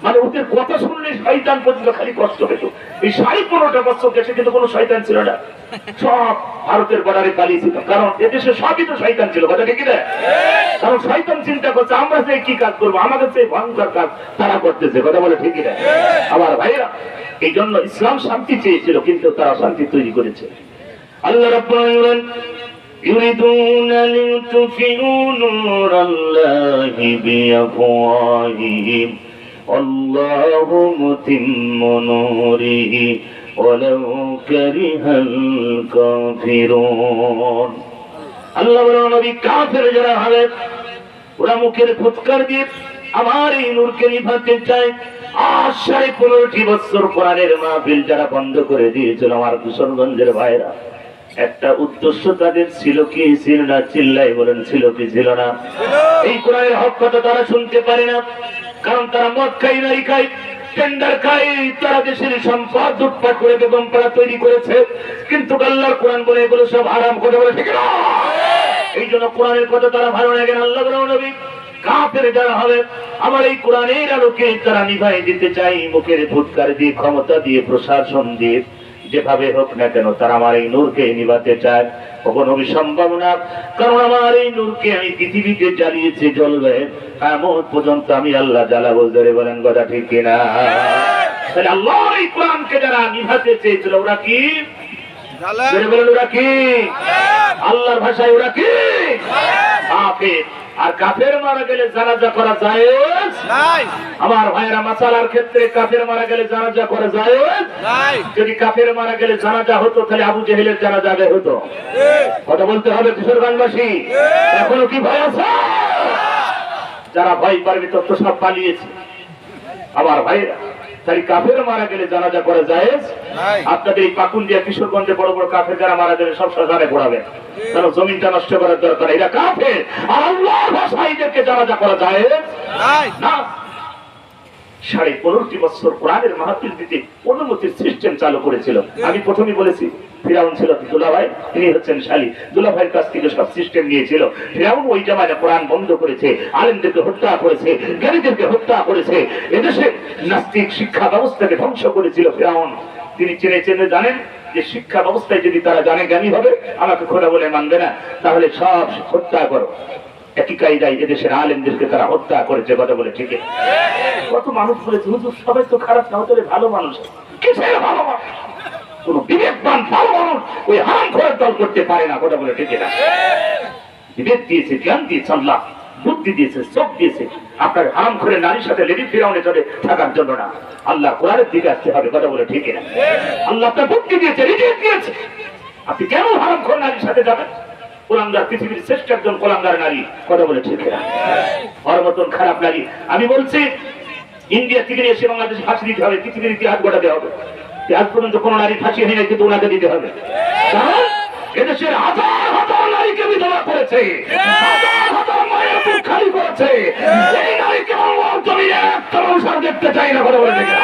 মানে ওদের কথা শুনলে শয়তান পর্যন্ত খালি কষ্ট পেত। এই 15.5 বছর দেশে কিন্তু কোনো শয়তান ছিল না, সব ভারতের বর্ডারে পালিয়ে ছিল। কারণ এদেশে সবই তো শয়তান ছিল, কথা ঠিক না? কারণ শয়তান চিন্তা করছে আমরা যে কি কাজ করবো, আমাদের যে ভয়ঙ্কর কাজ তারা করতেছে, কথা বলে ঠিক না? আবার ভাইরা এই জন্য ইসলাম শান্তি চেয়েছিল, কিন্তু তারা শান্তি তৈরি করেছে। আল্লাহ রাব্বুল আলামিন يريدون ليطفئوا نور الله بأفواههم والله متم نوره ولو كره الكافرون। আল্লাহ বলেন নবী কাফের যারা হবে ওরা মুখের ফুৎকার দিয়ে আমার এই নূরকে নিভাতে চায়। আর 15.5 বছর কোরআনের মাহফিল যারা বন্ধ করে দিয়েছিল আমার কিশোরগঞ্জের ভাইরা, একটা উদ্দেশ্য তাদের ছিল কি ছিল না? চিল্লাই বলেন, ছিল কি ছিল না? এই কোরআনের হক কথা তারা শুনতে পারে না, কারণ তারা মদ খাই, নারী খাই, টেন্ডার খাই, তারা দেশের সম্পদ লুটপাট করে বেগম পাড়া তৈরি করেছে। কিন্তু আল্লাহর কোরআন বলে এগুলো সব হারাম, কথা বলে ঠিক না? এই জন্য কোরআনের কথা তারা ভালো লাগে না। আল্লাহ বলেন নবী কাফের যারা হবে আমার এই কোরআনের আলোকে তারা নিভাই দিতে চাই, মুখের ফুৎকার দিয়ে, ক্ষমতা দিয়ে, প্রশাসন দিয়ে, যেভাবে হোক না কেন তারা আমার এই নূরকে নিভাতে চায়। কখনো সম্ভব না, কারণ আমার এই নূরকে আমি পৃথিবীতে জ্বালিয়েছি, জ্বলবে কিয়ামত পর্যন্ত আমি আল্লাহ জ্বালাবো। জোরে বলেন কথা ঠিক কিনা? তাহলে আল্লাহর এই কোরআনকে যারা নিভাতে চেয়েছিল ওরা কি? জোরে বলেন ওরা কি? আল্লাহর ভাষায় ওরা কি? কাফের। আর কাফের মারা গেলে জানাজা করা জায়েজ নাই। আমার ভাইরা মাসালার ক্ষেত্রে কাফের মারা গেলে জানাজা করা জায়েজ নাই। যদি কাফের মারা গেলে জানাজা হতো তাহলে আবু জেহেলের জানাজা আগে হতো। কথা বলতে হবে কিশোরগঞ্জবাসী, এখনো কি ভয় আছে? যারা ভয় পারবে তত সব পালিয়েছে। আমার ভাইরা তাই কাফের মারা গেলে জানাজা করা জায়েজ। আপনাদের এই পাকুন্দিয়া কিশোরগঞ্জে বড় বড় কাফের যারা মারা যাবে সব শ্মশানে পড়াবেন, কারণ জমিনটা নষ্ট করার দরকার। এরা কাফের, আর আল্লাহর ভাষায় এদেরকে জানাজা করা জায়েজ না। 15.5 বছর কোরআনের মাহফিল দিতে অনুমতির সিস্টেম চালু করেছিল। আমি প্রথমেই বলেছি ফিরাউন ছিল দুলাভাই, তিনি হচ্ছেন শালী, দুলাভাইয়ের কাছ থেকে সব সিস্টেম নিয়েছিল। ফিরাউন ওই জামানায় কোরআন বন্ধ করেছে, আলেমদেরকে হত্যা করেছে, জ্ঞানীদেরকে হত্যা করেছে, এদেশে নাস্তিক শিক্ষা ব্যবস্থাকে ধ্বংস করেছিল ফিরাউন। তিনি চেনে চেনে জানেন যে শিক্ষা ব্যবস্থায় যদি তারা জানে জ্ঞানী হবে, আমাকে খোদা বলে মানবে না, তাহলে সব হত্যা করো। একই কায়দায় এদেশের আলেমদেরকে তারা হত্যা করেছে, কথা বলে ঠিক। কত মানুষ বলেছে হুজুর সবাই তো খারাপ না, হতে ভালো মানুষ। কিসের ভালো মানুষ? কোন বিবেকবান ভালো মানুষ ওই হারামখোরের দল করতে পারে না, কথা বলে ঠিক না? বিবেক দিয়েছে, জ্ঞান দিয়েছে আল্লাহ, বুদ্ধি দিয়েছে, চোখ দিয়েছে আপনার হারামখোরের নারীর সাথে লেডি ফিরাউনে চলে থাকার জন্য না। আল্লাহ কোরআনের দিকে আসতে হবে, কথা বলে ঠিক না? আল্লাহ আপনার বুদ্ধি দিয়েছে, রিজিক দিয়েছে, আপনি কেন হারামখোর নারীর সাথে যাবেন? কোলাঙ্গার পৃথিবীর শ্রেষ্ঠ একজন কোলাঙ্গার নারী, কথা বলে ঠিক না? ওর মতন খারাপ নারী। আমি বলছি ইন্ডিয়া থেকে এসে বাংলাদেশ ফাঁসি দিতে হবে, পৃথিবীর ইতিহাস ঘটাতে হবে। আজ পর্যন্ত কোন নারী ফাঁসি হয়নি, কিন্তু ওনাকে দিতে হবে। কারণ এদেশের হাজার হাজার নারীকে বিধবা করেছে, হাজার হাজার মায়ের বুক খালি করেছে। এই নারীকে আমি একটা মানুষ দেখতে চাই না, কথা বলে ঠিক না?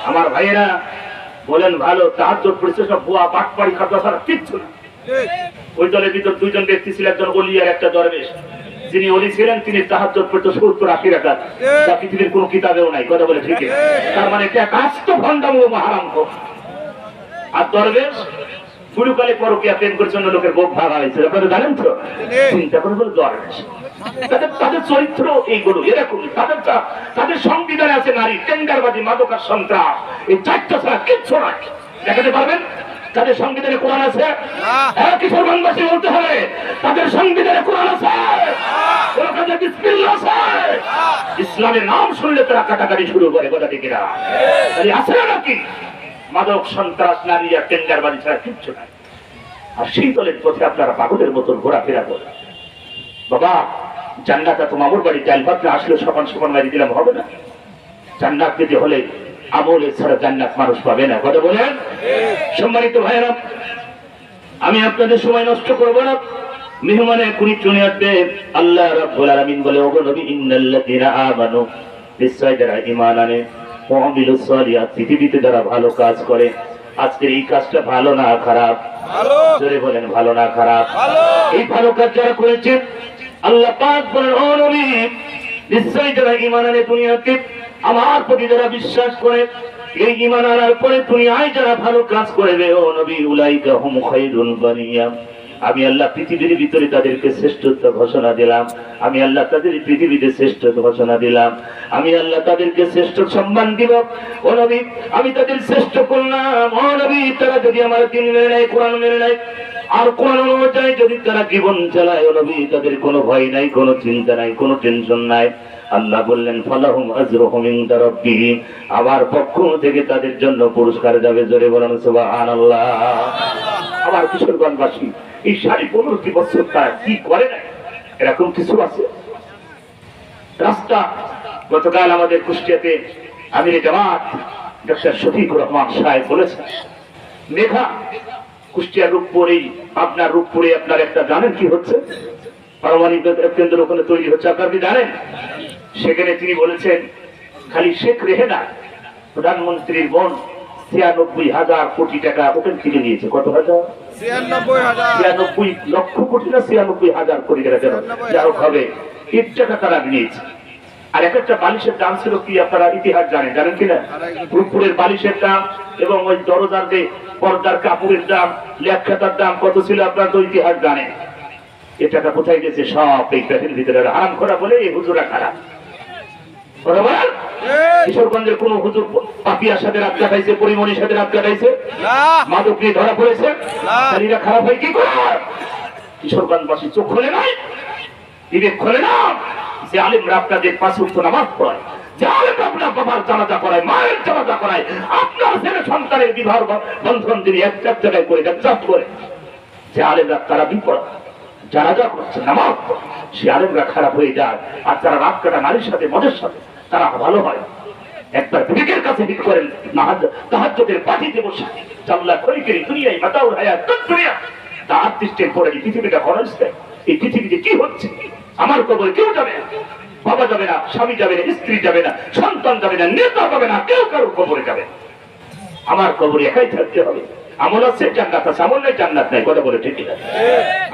আমার ভাইয়েরা বলেন ভালো তাহাজ্জুদ পড়েছে, সব বুয়া পাটপাড়ি খাদ্য ছাড়া কিচ্ছু না। ওই দলের ভিতর দুইজন ব্যক্তি ছিল, একজন ওলি আর একটা দরবেশ। যিনি ওলি ছিলেন তিনি তাহাজ্জুদ পড়তো 70-80 রাকাত, যা পৃথিবীর কোনো কিতাবেও নাই, কথা বলে ঠিক। তার মানে এটা কাস্ত ভণ্ডাম ও হারামখোর। আর দরবেশ পুরুকালে পরকীয়া প্রেম করার জন্য লোকের বুক ভাঙা হয়েছে, আপনারা জানেন তো? চিন্তা করে বলে দরবেশ তাদের চরিত্র এইগুলো এরকম। তাদের সংবিধানে আছে নারী, টেন্ডারবাজি, মাদকার সন্ত্রাস, এই 4টা ছাড়া কিচ্ছু নাই। দেখাতে পারবেন তাদের সংবিধানে কোরআন আছে? কিশোরগঞ্জবাসী বলতে হবে তাদের সংবিধানে কোরআন আছে, ইসলামের নাম শুনলে তারা কাটাকাটি শুরু করে, কথা ঠিক না? আছে নাকি মাদক, সন্ত্রাস, নারী আর টেন্ডারবাজি ছাড়া কিচ্ছু নাই। আর সেই দলের পথে আপনারা পাগলের মতন ঘোরাফেরা করেন। বাবা জান্নাত তো মামুর বাড়ি চাল পাত্রে আসলে সমান সমান মারি দিলাম হবে না। জান্নাত পেতে হলে আমল ছাড়া জান্নাত মানুষ পাবে না, কথা বলেন? সম্মানিত ভাইরা, আমি আপনাদের সময় নষ্ট করব না। মেহমানে কুনি চলে আসবে। আল্লাহ রাব্বুল আলামিন বলে, ওগো নবী, ইন্নাল্লাযীনা আমানু, নিশ্চয় যারা ঈমান আনে, ওয়া আমিলুস সালিহাত, পৃথিবীতে যারা ভালো কাজ করে, আজকের এই কাজটা ভালো না খারাপ? ভালো জোরে বলেন ভালো না খারাপ? ভালো এই ভালো কাজ যারা করেছে আল্লাহ পাক বলেন, ও নবী, নিশ্চয়ই যারা ঈমান আনে দুনিয়াতে আমার প্রতি যারা বিশ্বাস করে, এই ঈমান আনার পরে দুনিয়ায় যারা ভালো কাজ করবে, ও নবী, উলাইকা হুম খায়রুল বারিয়া, আমি আল্লাহ পৃথিবীর ভিতরে তাদেরকে শ্রেষ্ঠত্ব ঘোষণা দিলাম। আমি আল্লাহ তাদের পৃথিবীতে শ্রেষ্ঠ ঘোষণা দিলাম। আমি আল্লাহ তাদেরকে শ্রেষ্ঠ সম্মান দিব। ও নবী, আমি তাদের শ্রেষ্ঠ করলাম। ও নবী, তারা যদি আমার দিন মেনে নেয়, কোরআন মেনে নেয়, আর কোরআন অনুযায়ী যদি তারা জীবন চালায়, ও নবী, তাদের কোনো ভয় নাই, কোনো চিন্তা নাই, কোনো টেনশন নাই। আল্লাহ বললেন, ফালাহুম আজরুহুম ইনদা রাব্বিহিম, আমার পক্ষ থেকে তাদের জন্য পুরস্কার যাবে। জোরে বলেন সুবহানাল্লাহ। আমার কিশোরগঞ্জবাসী এই 15.5 বছর তারা কি করে না, এরকম কিছু আছে? রাস্তা গতকাল আমাদের কুষ্টিয়াতে আমিরে জামাত ডক্টর শফিকুর রহমান সাহেব বলেছেন, মেঘা কুষ্টিয়া রূপপুর, এই আপনার রূপপুরে আপনার একটা জানেন কি হচ্ছে? পারমাণবিক কেন্দ্র ওখানে তৈরি হচ্ছে, আপনার কি জানেন? সেখানে তিনি বলেছেন, খালি শেখ রেহেনা প্রধানমন্ত্রীর বোন 96,000 কোটি টাকা ওখান থেকে নিয়েছে। কত হাজার? 96 লক্ষ কোটি না 96,000 কোটি টাকা, যেন যা হোক হবে, এর টাকা তারা নিয়েছে। আর এক একটা বালিশের দাম ছিল কি আপনারা ইতিহাস জানেন? জানেন কিনা? রূপপুরের বালিশের দাম এবং ওই দরজার যে পর্দার কাপড়ের দাম, লেখাতার দাম কত ছিল আপনারা তো ইতিহাস জানেন। এ টাকা কোথায় গেছে? সব এই পেটের ভিতরে হারাম করা বলে এই হুজুরা খারাপ। কিশোরগঞ্জের কোন হুজুর পাপিয়ার সাথে রাত কাটাইছে, পরিমণির সাথে রাত কাটাইছে, মাদক নিয়ে ধরা পড়েছে? এরা খারাপ হয় কি করে? কিশোরগঞ্জবাসী চোখ খোলে নাই, বিবেক খোলে না। যে আলেমরা আপনাদের 5 ওয়াক্ত নামাজ পড়ায়, যে আলেমরা আপনার বাবার জানাজা করায়, মায়ের জানাজা করায়, আপনার ছেলে সন্তানের বিবাহ বন্ধন তিনি এক জায়গায় করে চাপ করে, যে আলেমরা তারা বিপদ জানাজা করছে, নামাজ পড়ে, সে আলেমরা খারাপ হয়ে যায়। আর যারা রাত কাটা নারীর সাথে, মদের সাথে, তারা ভালো হয়। একবার বিবেকের কাছে হিট করেন, তাহাজ্জুদের পার্টিতে বসে চাল্লা করে করে দুনিয়ায় মাতাউল হায়াত দুনিয়া তার দৃষ্টির পরে পৃথিবীটা খরচ দেয়। এই পৃথিবীতে কি হচ্ছে? আমার কবরে কেউ যাবে না, বাবা যাবে না, স্বামী যাবে না, স্ত্রী যাবে না, সন্তান যাবে না, নেতা যাবে না, কেউ কারোর কবরে যাবে না। আমার কবরে একাই থাকতে হবে। আমল আছে, জান্নাত আছে, আমল নাই, জান্নাত নাই। কথা বলে ঠিক আছে?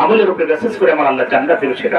আমলের উপরে মেসেজ করে আমার আল্লাহ জান্নাত দেবে, সেটা